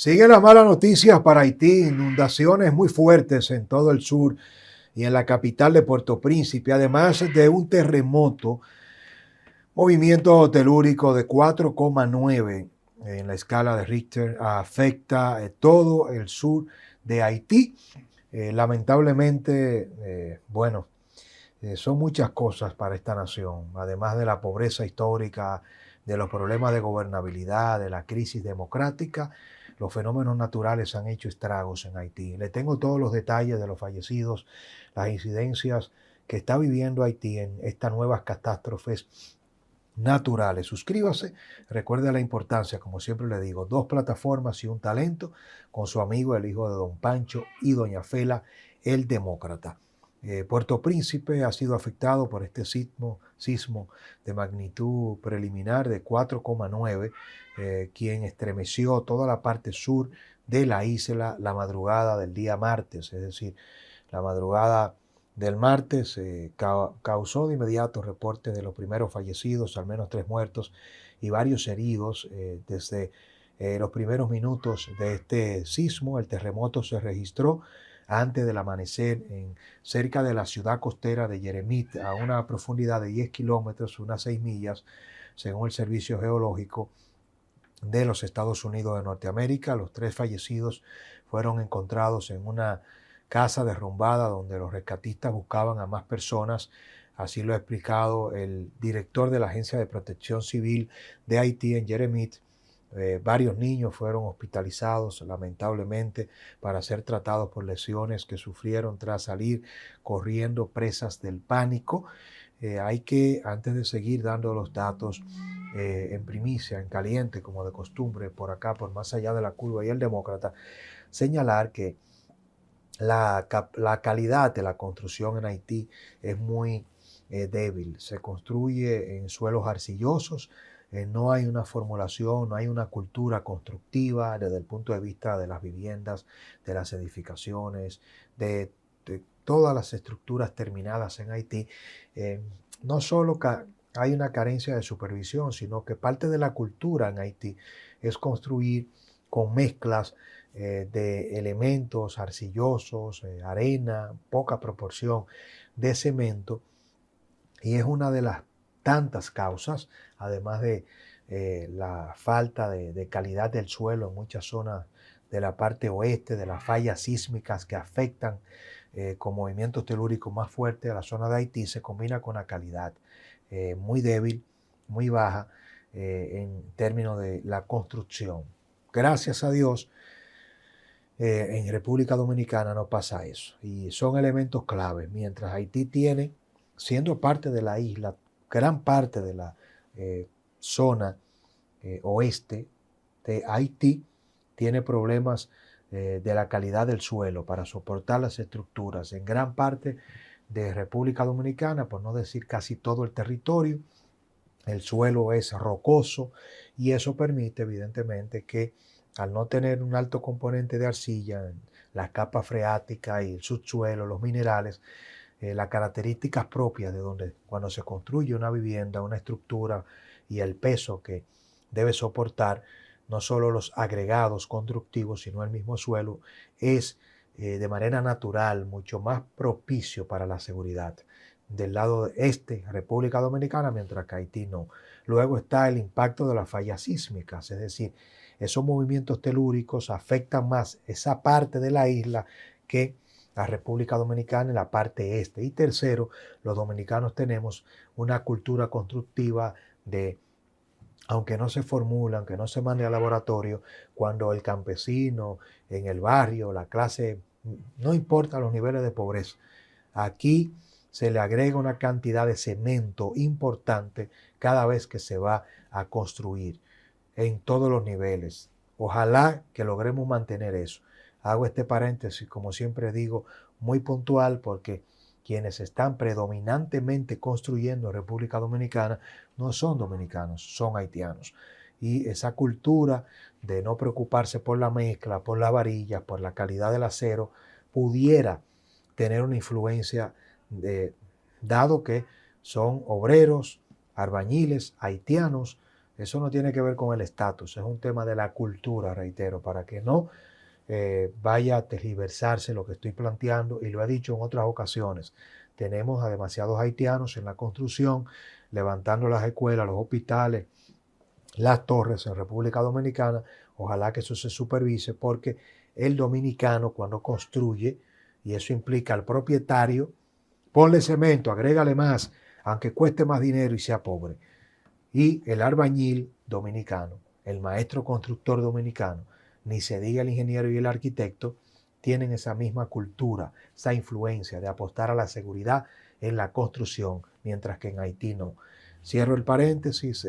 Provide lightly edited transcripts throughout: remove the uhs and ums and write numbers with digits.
Siguen las malas noticias para Haití, inundaciones muy fuertes en todo el sur y en la capital de Puerto Príncipe, además de un terremoto, movimiento telúrico de 4,9 en la escala de Richter, afecta todo el sur de Haití. Lamentablemente, son muchas cosas para esta nación, además de la pobreza histórica, de los problemas de gobernabilidad, de la crisis democrática. Los fenómenos naturales han hecho estragos en Haití. Le tengo todos los detalles de los fallecidos, las incidencias que está viviendo Haití en estas nuevas catástrofes naturales. Suscríbase, recuerde la importancia, como siempre le digo, 2 plataformas y un talento, con su amigo el hijo de Don Pancho y Doña Fela, el demócrata. Puerto Príncipe ha sido afectado por este sismo de magnitud preliminar de 4,9, quien estremeció toda la parte sur de la isla la madrugada del día martes, es decir, la madrugada del martes. Causó de inmediato reportes de los primeros fallecidos, al menos 3 muertos y varios heridos. Desde los primeros minutos de este sismo, el terremoto se registró antes del amanecer cerca de la ciudad costera de Yeremit, a una profundidad de 10 kilómetros, unas 6 millas, según el Servicio Geológico de los Estados Unidos de Norteamérica. Los 3 fallecidos fueron encontrados en una casa derrumbada donde los rescatistas buscaban a más personas. Así lo ha explicado el director de la Agencia de Protección Civil de Haití en Yeremit. Varios niños fueron hospitalizados lamentablemente para ser tratados por lesiones que sufrieron tras salir corriendo presas del pánico. Hay que, antes de seguir dando los datos en primicia, en caliente, como de costumbre, por acá, por más allá de la curva y el demócrata, señalar que la calidad de la construcción en Haití es muy débil. Se construye en suelos arcillosos, no hay una formulación, no hay una cultura constructiva desde el punto de vista de las viviendas, de las edificaciones, de todas las estructuras terminadas en Haití. No solo hay una carencia de supervisión, sino que parte de la cultura en Haití es construir con mezclas de elementos arcillosos, arena, poca proporción de cemento, y es una de las tantas causas, además de la falta de calidad del suelo en muchas zonas de la parte oeste, de las fallas sísmicas que afectan con movimientos telúricos más fuertes a la zona de Haití, se combina con la calidad muy débil, muy baja en términos de la construcción. Gracias a Dios, en República Dominicana no pasa eso, y son elementos claves. Mientras Haití tiene, siendo parte de la isla, gran parte de la zona oeste de Haití tiene problemas de la calidad del suelo para soportar las estructuras. En gran parte de República Dominicana, por no decir casi todo el territorio, el suelo es rocoso, y eso permite evidentemente que, al no tener un alto componente de arcilla, la capa freática y el subsuelo, los minerales, las características propias de donde cuando se construye una vivienda, una estructura, y el peso que debe soportar no solo los agregados constructivos, sino el mismo suelo, es de manera natural mucho más propicio para la seguridad del lado este, República Dominicana, mientras que Haití no. Luego está el impacto de las fallas sísmicas, es decir, esos movimientos telúricos afectan más esa parte de la isla que la República Dominicana en la parte este. Y tercero, los dominicanos tenemos una cultura constructiva de, aunque no se formula, aunque no se mande al laboratorio, cuando el campesino en el barrio, la clase, no importa los niveles de pobreza, aquí se le agrega una cantidad de cemento importante cada vez que se va a construir en todos los niveles. Ojalá que logremos mantener eso. Hago este paréntesis, como siempre digo, muy puntual, porque quienes están predominantemente construyendo en República Dominicana no son dominicanos, son haitianos. Y esa cultura de no preocuparse por la mezcla, por la varilla, por la calidad del acero, pudiera tener una influencia, dado que son obreros, albañiles, haitianos, Eso no tiene que ver con el estatus, es un tema de la cultura, reitero, para que no vaya a tergiversarse lo que estoy planteando, y lo he dicho en otras ocasiones. Tenemos a demasiados haitianos en la construcción, levantando las escuelas, los hospitales, las torres en República Dominicana. Ojalá que eso se supervise, porque el dominicano cuando construye, y eso implica al propietario, ponle cemento, agrégale más, aunque cueste más dinero y sea pobre. Y el albañil dominicano, el maestro constructor dominicano, ni se diga el ingeniero y el arquitecto, tienen esa misma cultura, esa influencia de apostar a la seguridad en la construcción, mientras que en Haití no. Cierro el paréntesis.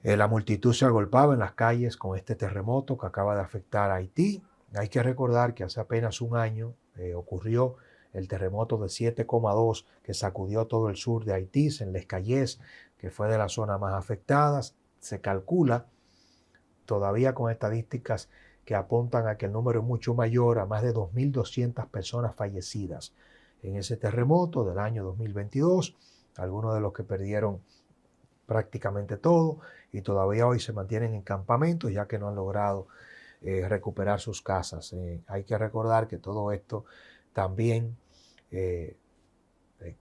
La multitud se agolpaba en las calles con este terremoto que acaba de afectar a Haití. Hay que recordar que hace apenas un año ocurrió el terremoto de 7,2 que sacudió todo el sur de Haití, en Les Cayes, que fue de las zonas más afectadas. Se calcula, todavía con estadísticas que apuntan a que el número es mucho mayor, a más de 2.200 personas fallecidas en ese terremoto del año 2022, algunos de los que perdieron prácticamente todo, y todavía hoy se mantienen en campamentos ya que no han logrado recuperar sus casas. Hay que recordar que todo esto también eh,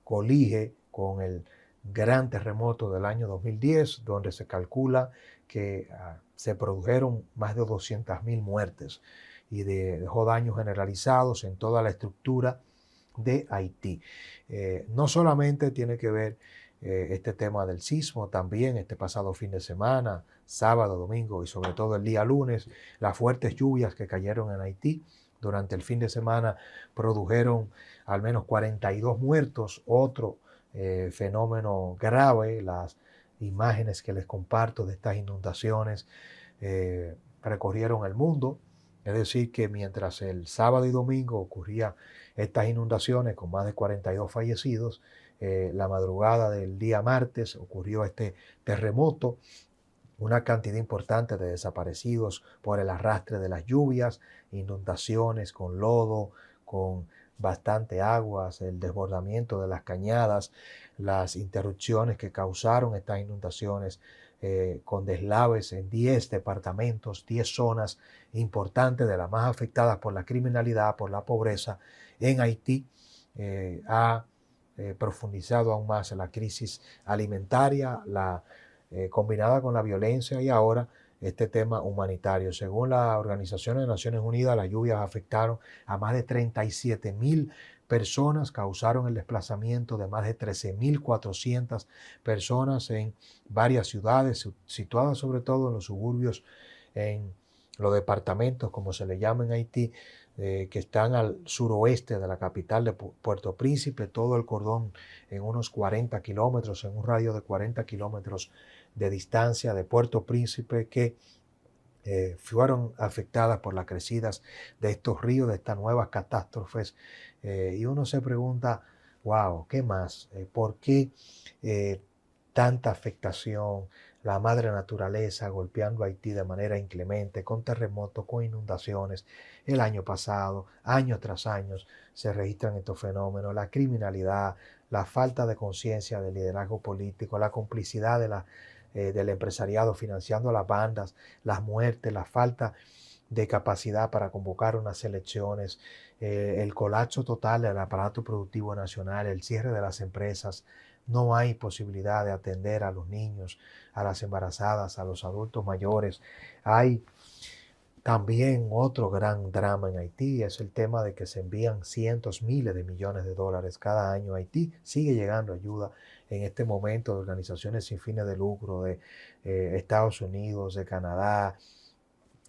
colige con el gran terremoto del año 2010, donde se calcula que se produjeron más de 200.000 muertes y dejó daños generalizados en toda la estructura de Haití. No solamente tiene que ver este tema del sismo, también este pasado fin de semana, sábado, domingo y sobre todo el día lunes, las fuertes lluvias que cayeron en Haití durante el fin de semana produjeron al menos 42 muertos. Otro fenómeno grave, las imágenes que les comparto de estas inundaciones recorrieron el mundo. Es decir, que mientras el sábado y domingo ocurrían estas inundaciones con más de 42 fallecidos, la madrugada del día martes ocurrió este terremoto, una cantidad importante de desaparecidos por el arrastre de las lluvias, inundaciones con lodo, con bastante aguas, el desbordamiento de las cañadas, las interrupciones que causaron estas inundaciones, con deslaves en 10 departamentos, 10 zonas importantes de las más afectadas por la criminalidad, por la pobreza en Haití. Ha profundizado aún más la crisis alimentaria, combinada con la violencia y ahora este tema humanitario. Según la Organización de Naciones Unidas, las lluvias afectaron a más de 37.000 personas, causaron el desplazamiento de más de 13.400 personas en varias ciudades, situadas sobre todo en los suburbios, en los departamentos, como se le llama en Haití, que están al suroeste de la capital de Puerto Príncipe, todo el cordón en unos 40 kilómetros, en un radio de 40 kilómetros de distancia de Puerto Príncipe, que fueron afectadas por las crecidas de estos ríos, de estas nuevas catástrofes. Y uno se pregunta, wow, ¿qué más? ¿Por qué tanta afectación? La madre naturaleza golpeando a Haití de manera inclemente, con terremotos, con inundaciones. El año pasado, año tras año, se registran estos fenómenos. La criminalidad, la falta de conciencia del liderazgo político, la complicidad del empresariado financiando las bandas, las muertes, la falta de capacidad para convocar unas elecciones, el colapso total del aparato productivo nacional, el cierre de las empresas. No hay posibilidad de atender a los niños, a las embarazadas, a los adultos mayores. Hay también otro gran drama en Haití, es el tema de que se envían cientos, miles de millones de dólares cada año a Haití. Sigue llegando ayuda en este momento de organizaciones sin fines de lucro, de Estados Unidos, de Canadá,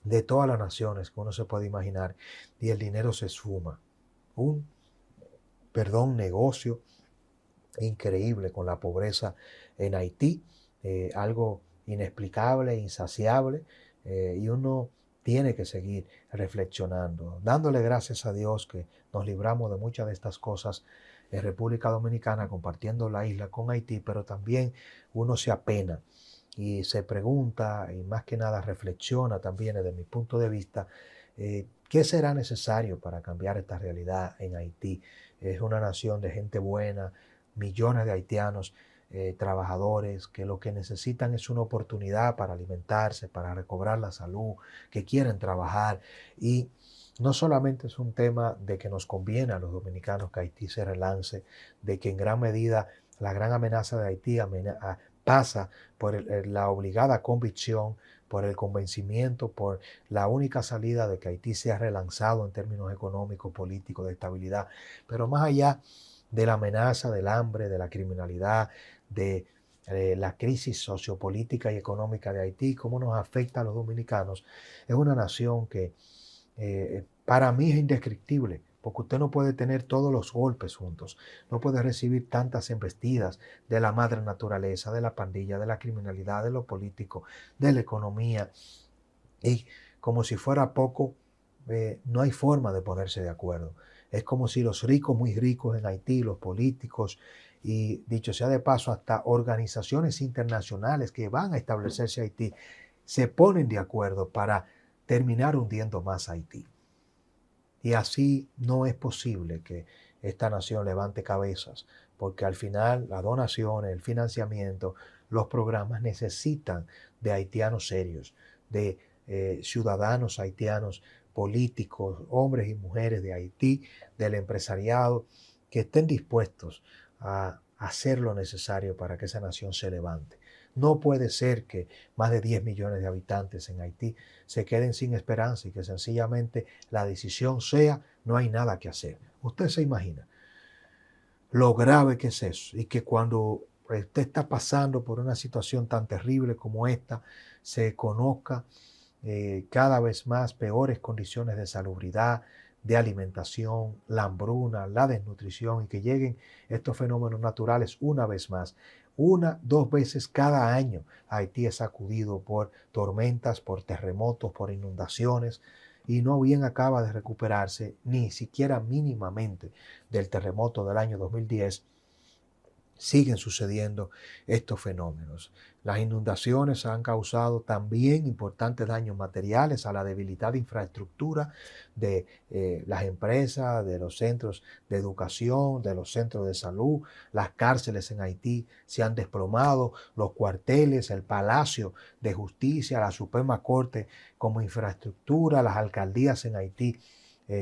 de todas las naciones que uno se puede imaginar, y el dinero se esfuma. Un, negocio increíble con la pobreza en Haití, algo inexplicable, insaciable, y uno tiene que seguir reflexionando, dándole gracias a Dios que nos libramos de muchas de estas cosas en República Dominicana, compartiendo la isla con Haití, pero también uno se apena y se pregunta, y más que nada reflexiona también desde mi punto de vista, ¿qué será necesario para cambiar esta realidad en Haití? Es una nación de gente buena, millones de haitianos trabajadores que lo que necesitan es una oportunidad para alimentarse, para recobrar la salud, que quieren trabajar. Y no solamente es un tema de que nos conviene a los dominicanos que Haití se relance, de que en gran medida la gran amenaza de Haití pasa por la obligada convicción, por el convencimiento, por la única salida de que Haití sea relanzado en términos económicos, políticos, de estabilidad. Pero más allá de la amenaza del hambre, de la criminalidad, de la crisis sociopolítica y económica de Haití, cómo nos afecta a los dominicanos, es una nación que para mí es indescriptible, porque usted no puede tener todos los golpes juntos, no puede recibir tantas embestidas de la madre naturaleza, de la pandilla, de la criminalidad, de lo político, de la economía, y como si fuera poco, no hay forma de ponerse de acuerdo. Es como si los ricos, muy ricos en Haití, los políticos, y dicho sea de paso, hasta organizaciones internacionales que van a establecerse en Haití, se ponen de acuerdo para terminar hundiendo más a Haití. Y así no es posible que esta nación levante cabezas, porque al final las donaciones, el financiamiento, los programas necesitan de haitianos serios, de ciudadanos haitianos, políticos, hombres y mujeres de Haití, del empresariado, que estén dispuestos a hacer lo necesario para que esa nación se levante. No puede ser que más de 10 millones de habitantes en Haití se queden sin esperanza y que sencillamente la decisión sea no hay nada que hacer. Usted se imagina lo grave que es eso y que cuando usted está pasando por una situación tan terrible como esta, se conozca cada vez más peores condiciones de salubridad, de alimentación, la hambruna, la desnutrición y que lleguen estos fenómenos naturales una vez más. Una, dos veces cada año Haití es sacudido por tormentas, por terremotos, por inundaciones y no bien acaba de recuperarse ni siquiera mínimamente del terremoto del año 2010. Siguen sucediendo estos fenómenos. Las inundaciones han causado también importantes daños materiales a la debilitada infraestructura de las empresas, de los centros de educación, de los centros de salud. Las cárceles en Haití se han desplomado, los cuarteles, el Palacio de Justicia, la Suprema Corte como infraestructura, las alcaldías en Haití.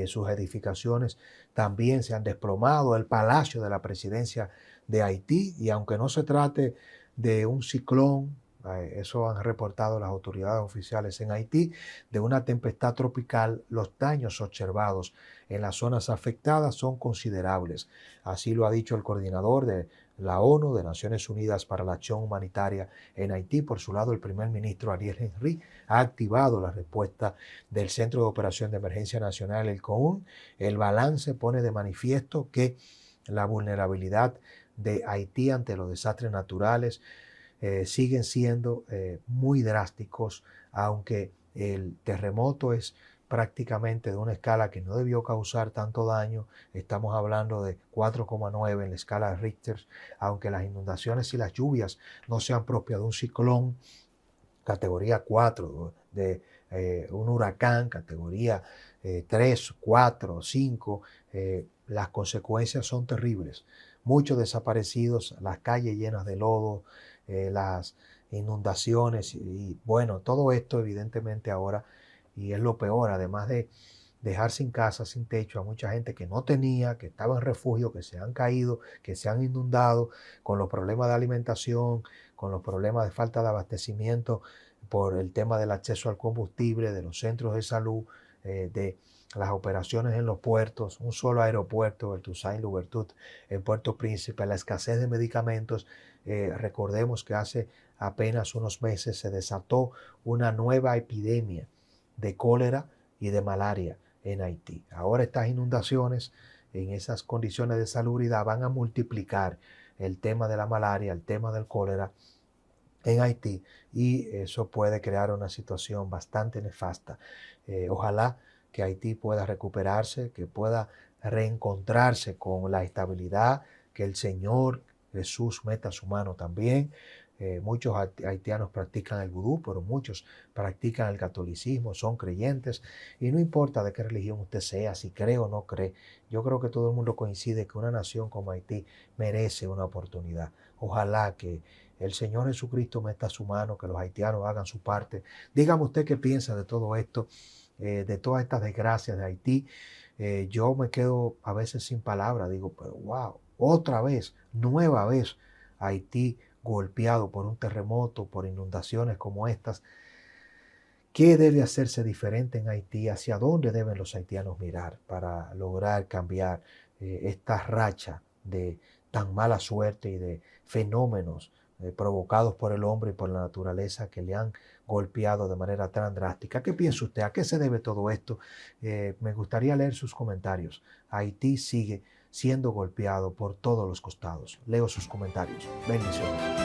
Sus edificaciones también se han desplomado, el Palacio de la Presidencia de Haití, y aunque no se trate de un ciclón, eso han reportado las autoridades oficiales en Haití, de una tempestad tropical, los daños observados en las zonas afectadas son considerables. Así lo ha dicho el coordinador de la ONU, de Naciones Unidas para la Acción Humanitaria en Haití. Por su lado, el primer ministro Ariel Henry ha activado la respuesta del Centro de Operación de Emergencia Nacional, el COUN. El balance pone de manifiesto que la vulnerabilidad de Haití ante los desastres naturales siguen siendo muy drásticos, aunque el terremoto es prácticamente de una escala que no debió causar tanto daño. Estamos hablando de 4,9 en la escala de Richter, aunque las inundaciones y las lluvias no sean propias de un ciclón categoría 4, de un huracán categoría 3, 4, 5, las consecuencias son terribles. Muchos desaparecidos, las calles llenas de lodo, las inundaciones y bueno, todo esto evidentemente ahora, y es lo peor, además de dejar sin casa, sin techo a mucha gente que no tenía, que estaba en refugio, que se han caído, que se han inundado, con los problemas de alimentación, con los problemas de falta de abastecimiento por el tema del acceso al combustible, de los centros de salud, de las operaciones en los puertos, un solo aeropuerto, el Toussaint Louverture, en Puerto Príncipe, la escasez de medicamentos. Recordemos que hace apenas unos meses se desató una nueva epidemia de cólera y de malaria en Haití. Ahora estas inundaciones en esas condiciones de salubridad van a multiplicar el tema de la malaria, el tema del cólera en Haití y eso puede crear una situación bastante nefasta. Ojalá que Haití pueda recuperarse, que pueda reencontrarse con la estabilidad, que el Señor Jesús meta su mano también. Muchos haitianos practican el vudú, pero muchos practican el catolicismo, son creyentes y no importa de qué religión usted sea, si cree o no cree, yo creo que todo el mundo coincide que una nación como Haití merece una oportunidad. Ojalá que el Señor Jesucristo meta su mano, que los haitianos hagan su parte. Dígame usted qué piensa de todo esto, de todas estas desgracias de Haití. Yo me quedo a veces sin palabras, digo, pero wow, otra vez, nueva vez, Haití golpeado por un terremoto, por inundaciones como estas. ¿Qué debe hacerse diferente en Haití? ¿Hacia dónde deben los haitianos mirar para lograr cambiar esta racha de tan mala suerte y de fenómenos provocados por el hombre y por la naturaleza que le han golpeado de manera tan drástica? ¿Qué piensa usted? ¿A qué se debe todo esto? Me gustaría leer sus comentarios. Haití sigue siendo golpeado por todos los costados. Leo sus comentarios. Bendiciones.